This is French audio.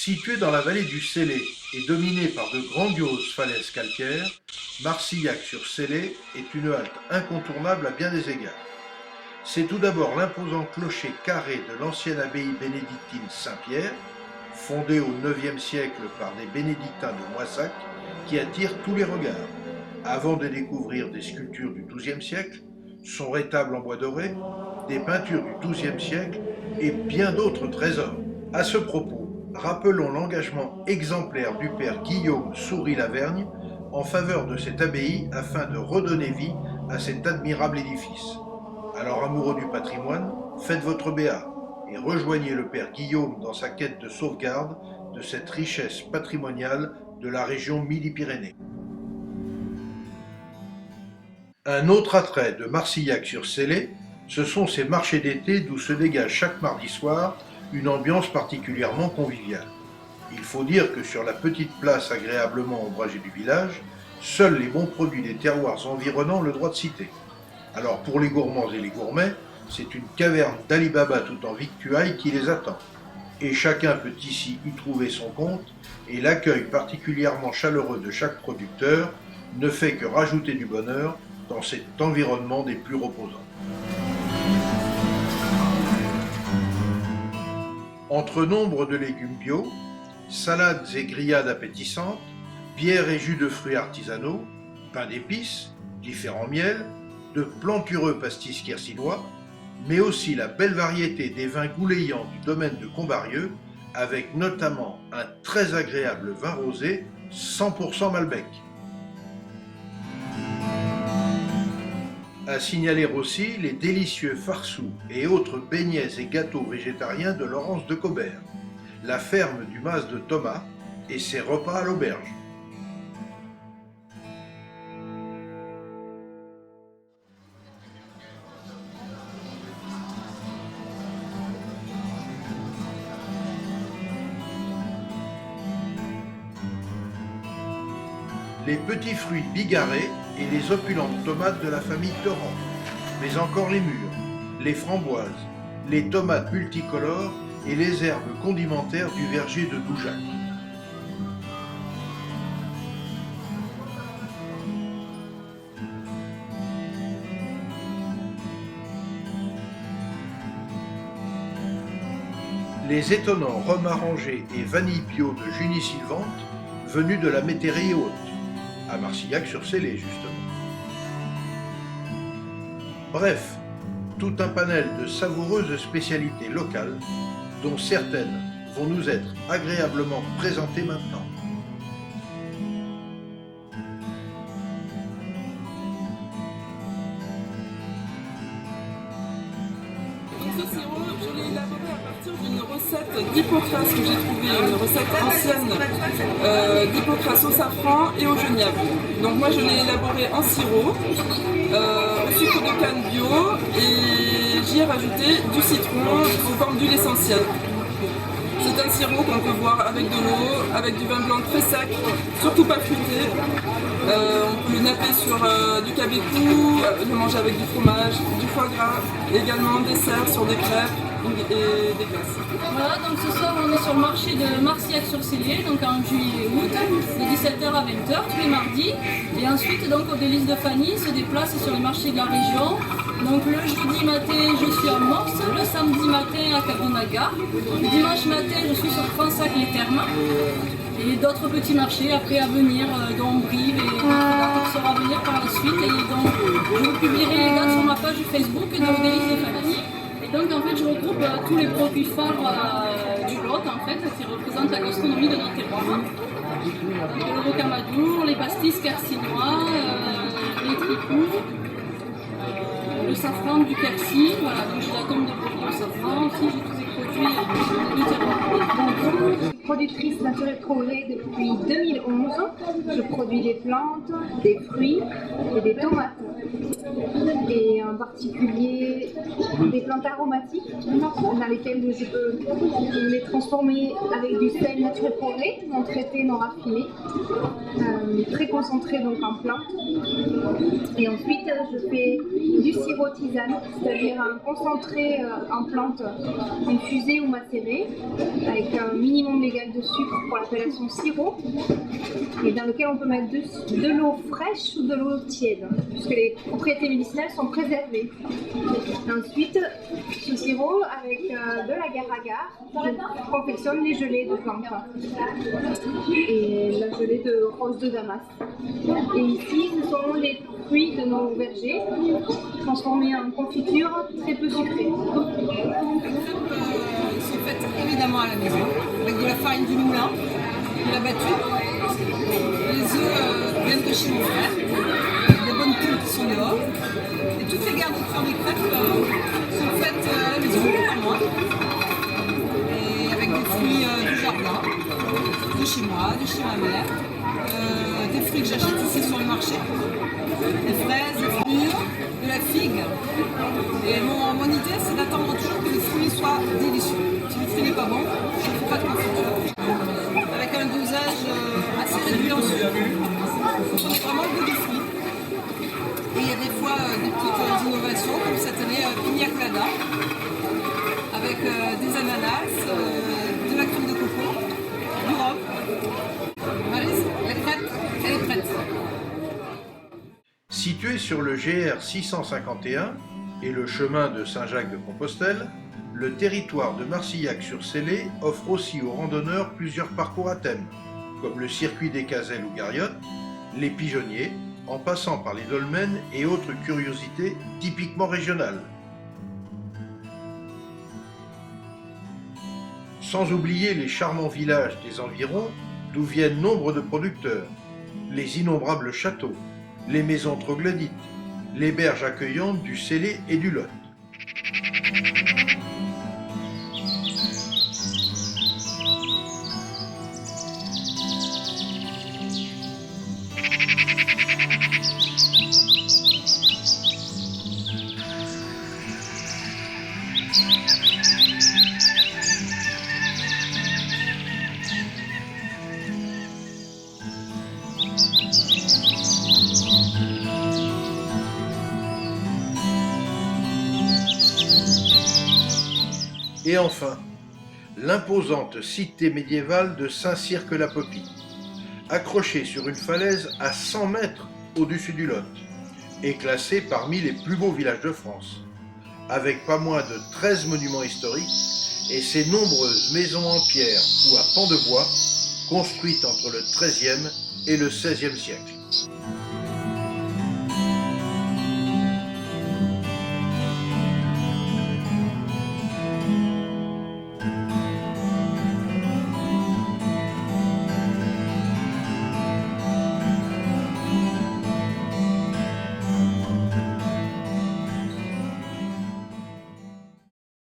Située dans la vallée du Célé et dominée par de grandioses falaises calcaires, Marcillac-sur-Célé est une halte incontournable à bien des égards. C'est tout d'abord l'imposant clocher carré de l'ancienne abbaye bénédictine Saint-Pierre, fondée au IXe siècle par des bénédictins de Moissac, qui attire tous les regards, avant de découvrir des sculptures du XIIe siècle, son rétable en bois doré, des peintures du XIIe siècle et bien d'autres trésors. À ce propos, rappelons l'engagement exemplaire du père Guillaume Souris-Lavergne en faveur de cette abbaye afin de redonner vie à cet admirable édifice. Alors, amoureux du patrimoine, faites votre BA et rejoignez le père Guillaume dans sa quête de sauvegarde de cette richesse patrimoniale de la région Midi-Pyrénées. Un autre attrait de Marcillac-sur-Célé, ce sont ces marchés d'été d'où se dégage chaque mardi soir une ambiance particulièrement conviviale. Il faut dire que sur la petite place agréablement ombragée du village, seuls les bons produits des terroirs environnants ont le droit de citer. Alors pour les gourmands et les gourmets, c'est une caverne d'Ali Baba tout en victuailles qui les attend. Et chacun peut ici y trouver son compte, et l'accueil particulièrement chaleureux de chaque producteur ne fait que rajouter du bonheur dans cet environnement des plus reposants. Entre nombre de légumes bio, salades et grillades appétissantes, bières et jus de fruits artisanaux, pain d'épices, différents miels, de plantureux pastis quercinois, mais aussi la belle variété des vins goulayants du domaine de Combarieux, avec notamment un très agréable vin rosé 100% Malbec. À signaler aussi les délicieux farceaux et autres beignets et gâteaux végétariens de Laurence de Cobert, la ferme du Mas de Thomas et ses repas à l'auberge. Les petits fruits bigarrés et les opulentes tomates de la famille Torrent, mais encore les mûres, les framboises, les tomates multicolores et les herbes condimentaires du verger de Doujac. Les étonnants rhums arrangés et vanille bio de Junie Sylvante, venus de la Métairie haute, à Marcillac-sur-Célé justement. Bref, tout un panel de savoureuses spécialités locales, dont certaines vont nous être agréablement présentées maintenant. Ce sirop, je l'ai élaboré à partir d'une recette d'Hippocrate que j'ai trouvée, une recette ancienne d'Hippocrate au safran et au genièvre. Donc moi je l'ai élaboré en sirop, au sucre de canne bio et j'y ai rajouté du citron sous forme d'huile essentielle. C'est un sirop qu'on peut boire avec de l'eau, avec du vin blanc très sec, surtout pas fruité. On peut le napper sur du cabécou, le manger avec du fromage, du foie gras, et également en dessert sur des crêpes et des glaces. Voilà, donc ce soir on est sur le marché de Marcillac-sur-Célé, donc en juillet et août, de 17h à 20h tous les mardis. Et ensuite, donc au délice de Fanny, se déplace sur les marchés de la région. Donc le jeudi matin, je suis à Mors, le samedi matin à Cabinaga, le dimanche matin, je suis sur Fransac-les-Thermes. Et d'autres petits marchés après à venir, dont Brive et d'autres dates qui seront à venir par la suite. Et donc je vous publierai les dates sur ma page Facebook de Délices de Fanny. Et donc en fait je regroupe tous les produits phares du Lot en fait, qui représentent la gastronomie de notre terroir. Donc le rocamadour, les pastis quercinois, les tripoux, le safran du Quercy, voilà, donc j'ai la gomme de produits au safran, aussi j'ai tous les produits du terroir. Bonjour, je suis productrice naturelle Progrès depuis 2011. Je produis des plantes, des fruits et des tomates. Et en particulier des plantes aromatiques dans lesquelles je peux les transformer avec du sel naturel progrès, non traité, non raffiné, très concentré donc en plantes. Et ensuite je fais du sirop tisane, c'est-à-dire un concentré en plantes infusées ou macérées avec un minimum légal de sucre pour l'appellation sirop, et dans lequel on peut mettre de l'eau fraîche ou de l'eau tiède, puisque les propriétés médicinales sont préservées. Ensuite, ce sirop avec de l'agar-agar, je confectionne les gelées de plantes et la gelée de rose de Damas. Et ici, ce sont les fruits de nos vergers transformés en confiture très peu sucrée. Ils sont faites évidemment à la maison, avec de la farine du moulin, de la battue. Les œufs viennent de chez mon frère, des bonnes poules qui sont dehors. Et toutes les garnitures des crêpes sont faites à la maison, par moi. Et avec des fruits du jardin, de chez moi, de chez ma mère. Des fruits que j'achète ici sur le marché. Des fraises, des framures, de la figue. Et mon idée, c'est d'attendre toujours que le fruit soit délicieux. Si le fruit n'est pas bon, je ne fais pas de confiture. Avec un dosage assez réduit en sucre. On a vraiment le goût du fruit. Et il y a des fois des petites innovations, comme cette année Pina Colada, avec des ananas, de la crème de coco, du rhum. Allez, la crêpe, elle est prête. Situé sur le GR 651 et le chemin de Saint-Jacques-de-Compostelle, le territoire de Marcillac-sur-Célé offre aussi aux randonneurs plusieurs parcours à thème, comme le circuit des Gazelles ou Gariottes, les pigeonniers, en passant par les dolmens et autres curiosités typiquement régionales. Sans oublier les charmants villages des environs d'où viennent nombre de producteurs, les innombrables châteaux, les maisons troglodytes, les berges accueillantes du Célé et du Lot. Et enfin, l'imposante cité médiévale de Saint-Cirque-la-Popie, accrochée sur une falaise à 100 mètres au-dessus du Lot, est classée parmi les plus beaux villages de France, avec pas moins de 13 monuments historiques et ses nombreuses maisons en pierre ou à pans de bois construites entre le XIIIe et le XVIe siècle.